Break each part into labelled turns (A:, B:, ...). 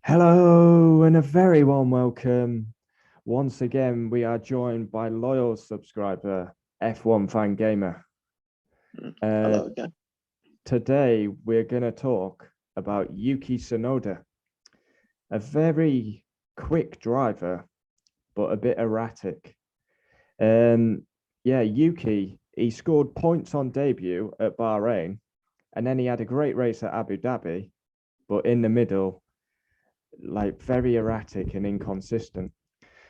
A: Hello, and a very warm welcome. Once again, we are joined by loyal subscriber F1 Fan Gamer. Uh,
B: Hello again.
A: Today, we're going to talk about Yuki Tsunoda, a very quick driver, but a bit erratic. Yuki, he scored points on debut at Bahrain, and then he had a great race at Abu Dhabi, but in the middle, like very erratic and inconsistent.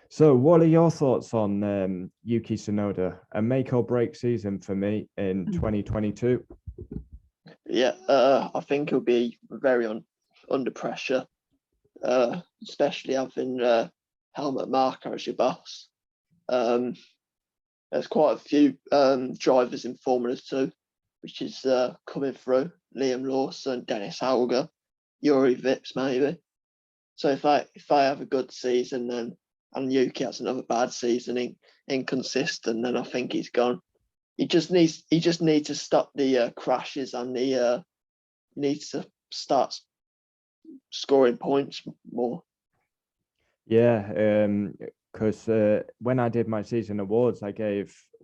A: So, what are your thoughts on Yuki Tsunoda? A make or break season for me in 2022.
B: Yeah, I think he'll be very under pressure, especially having Helmut Marko as your boss. There's quite a few drivers in Formula 2, which is coming through. Liam Lawson, Dennis Hauger, Yuri Vips maybe. So if I have a good season then and Yuki has another bad season, inconsistent, then I think he's gone. He just needs to stop the crashes, and he needs to start scoring points more.
A: Yeah, because when I did my season awards,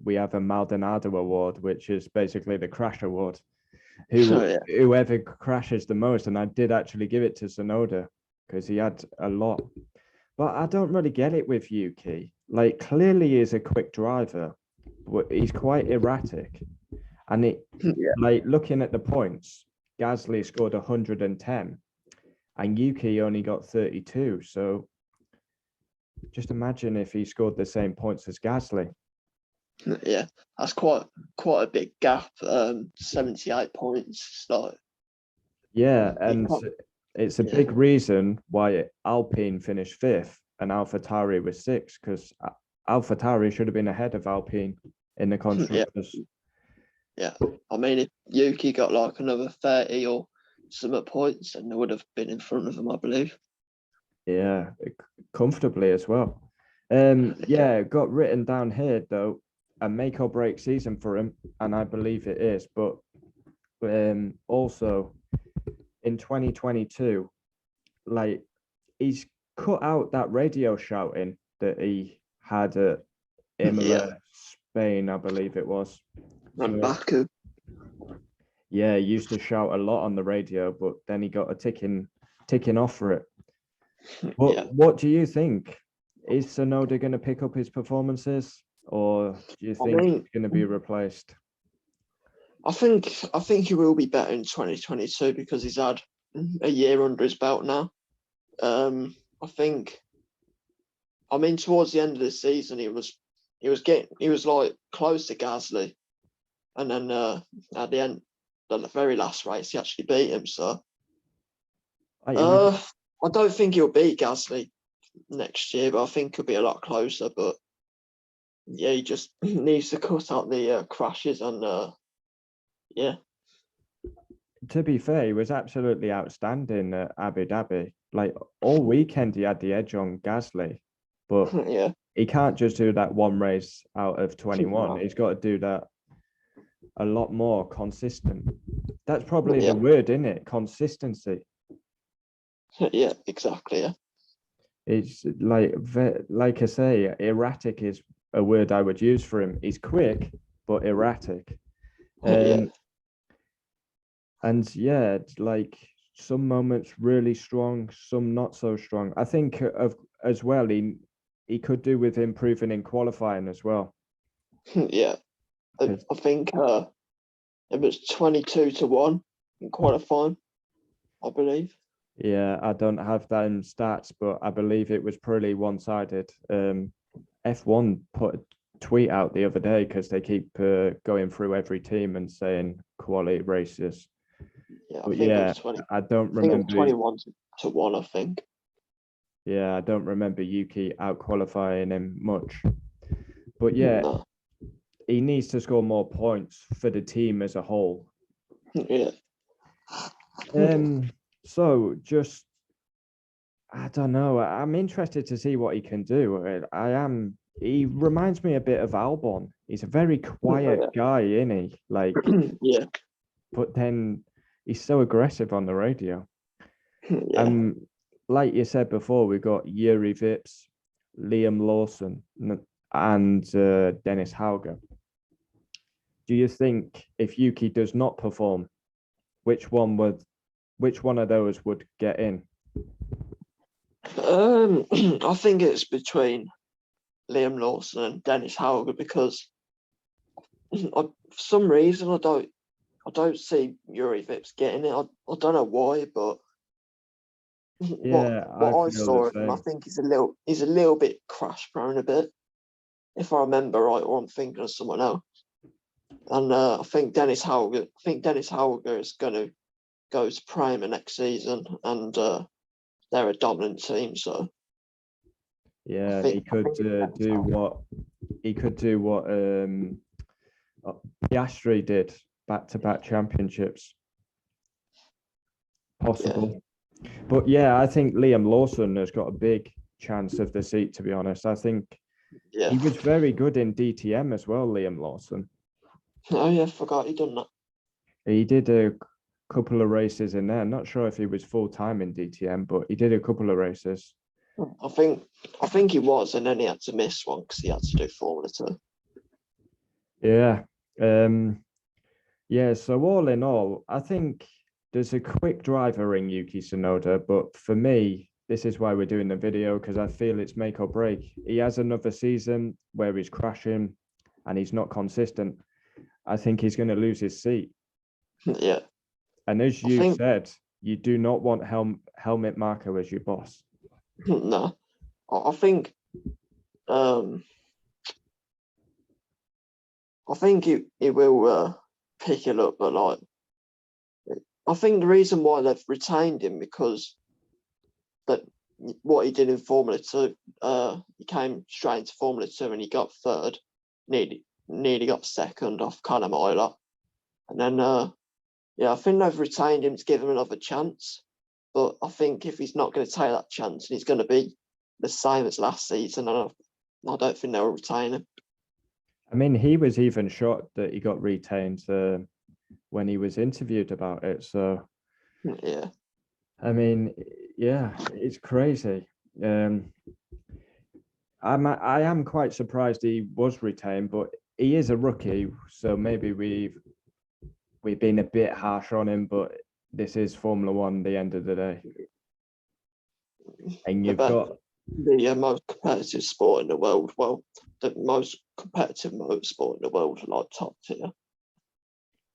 A: we have a Maldonado award, which is basically the crash award. Whoever crashes the most, and I did actually give it to Tsunoda because he had a lot. But I don't really get it with Yuki. Like, clearly he's a quick driver, but he's quite erratic. And like looking at the points, Gasly scored 110 and Yuki only got 32. So just imagine if he scored the same points as Gasly.
B: Yeah, that's quite a big gap. 78 points. Like,
A: yeah, and it's a big reason why Alpine finished fifth and AlphaTauri was sixth, because AlphaTauri should have been ahead of Alpine in the constructors.
B: Yeah, I mean, if Yuki got like another 30 or some points, then they would have been in front of him, I believe.
A: Yeah, comfortably as well. Got written down here though, a make or break season for him, and I believe it is. But also in 2022, like he's cut out that radio shouting that he had at Imola, Spain, I believe it was.
B: And Baku.
A: Yeah, he used to shout a lot on the radio, but then he got a ticking off for it. What do you think? Is Tsunoda going to pick up his performances, or do you think he's going to be replaced?
B: I think he will be better in 2022 because he's had a year under his belt now. I mean, towards the end of the season, he was like close to Gasly, and then at the end, the very last race, he actually beat him. So, I don't think he'll beat Gasly next year, but I think he'll be a lot closer. But yeah, he just needs to cut out the crashes and yeah.
A: To be fair, he was absolutely outstanding at Abu Dhabi. Like all weekend, he had the edge on Gasly, but he can't just do that one race out of 21. He's got to do that a lot more consistent. That's probably the word, isn't it? Consistency.
B: Yeah, exactly. Yeah.
A: It's like I say, erratic is a word I would use for him. He's quick, but erratic. And yeah, it's like some moments really strong, some not so strong. I think as well, he could do with improving in qualifying as well.
B: Yeah, I think it was 22-1 in qualifying, I believe.
A: Yeah, I don't have that in stats, but I believe it was pretty one-sided. F1 put a tweet out the other day because they keep going through every team and saying quality races.
B: Yeah, it was 20,
A: I don't remember
B: 21-1. I think.
A: Yeah, I don't remember Yuki out qualifying him much, but yeah, he needs to score more points for the team as a whole.
B: Yeah.
A: So just, I don't know. I'm interested to see what he can do. He reminds me a bit of Albon. He's a very quiet guy, isn't he? Like,
B: yeah.
A: But then he's so aggressive on the radio. like you said before, we've got Yuri Vips, Liam Lawson, and Dennis Hauger. Do you think if Yuki does not perform, which one of those would get in?
B: I think it's between Liam Lawson and Dennis Hauger because for some reason I don't see Yuri Vips getting it. I don't know why, but
A: Yeah,
B: what I saw of him, I think he's a little bit crash prone a bit, if I remember right, or I'm thinking of someone else. And I think Dennis Hauger is going to go to Prima next season, and they're a dominant team. So
A: yeah, he could do what Piastri did, back-to-back championships. Possible. Yeah. But yeah, I think Liam Lawson has got a big chance of the seat, to be honest. I think he was very good in DTM as well, Liam Lawson.
B: Oh yeah, forgot he done that.
A: He did a couple of races in there. Not sure if he was full-time in DTM, but he did a couple of races.
B: I think he was, and then he had to miss one because he had to do Formula 2.
A: Yeah. Yeah, so all in all, I think there's a quick driver in Yuki Tsunoda, but for me, this is why we're doing the video, because I feel it's make or break. He has another season where he's crashing and he's not consistent. I think he's going to lose his seat.
B: Yeah.
A: And as you said, you do not want Helmut Marko as your boss.
B: No. I think he will pick it up, but like I think the reason why they've retained him because that what he did in Formula 2, he came straight into Formula 2 and he got third, nearly got second off Callum Euler. And then I think they've retained him to give him another chance. But I think if he's not going to take that chance and he's going to be the same as last season, I don't think they'll retain him.
A: I mean, he was even shocked that he got retained when he was interviewed about it. So,
B: yeah.
A: I mean, yeah, it's crazy. I am quite surprised he was retained, but he is a rookie, so maybe we've been a bit harsh on him, but this is Formula One, the end of the day. And you've got
B: the most competitive sport in the world. Well, the most competitive motorsport in the world, like top tier.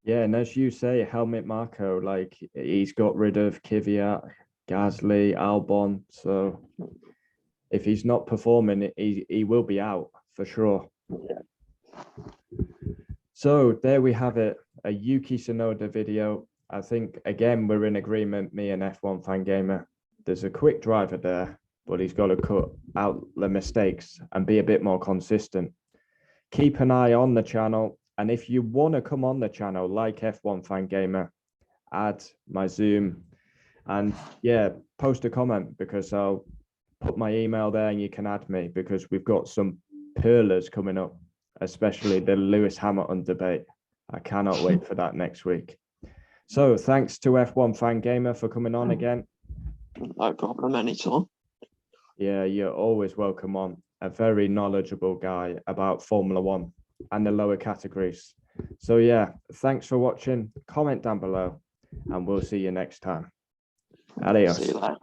A: Yeah, and as you say, Helmut Marko, like he's got rid of Kvyat, Gasly, Albon. So if he's not performing, he will be out for sure.
B: Yeah.
A: So there we have it, a Yuki Tsunoda video. I think again we're in agreement, me and F1 Fan Gamer. There's a quick driver there, but he's got to cut out the mistakes and be a bit more consistent. Keep an eye on the channel. And if you want to come on the channel, like F1 Fan Gamer, add my Zoom and yeah, post a comment because I'll put my email there and you can add me because we've got some pearlers coming up, especially the Lewis Hamilton debate. I cannot wait for that next week. So thanks to F1 Fan Gamer for coming on again.
B: No problem, anytime.
A: Yeah, you're always welcome on. A very knowledgeable guy about Formula One and the lower categories. So yeah, thanks for watching. Comment down below and we'll see you next time. Adios.
B: See you later.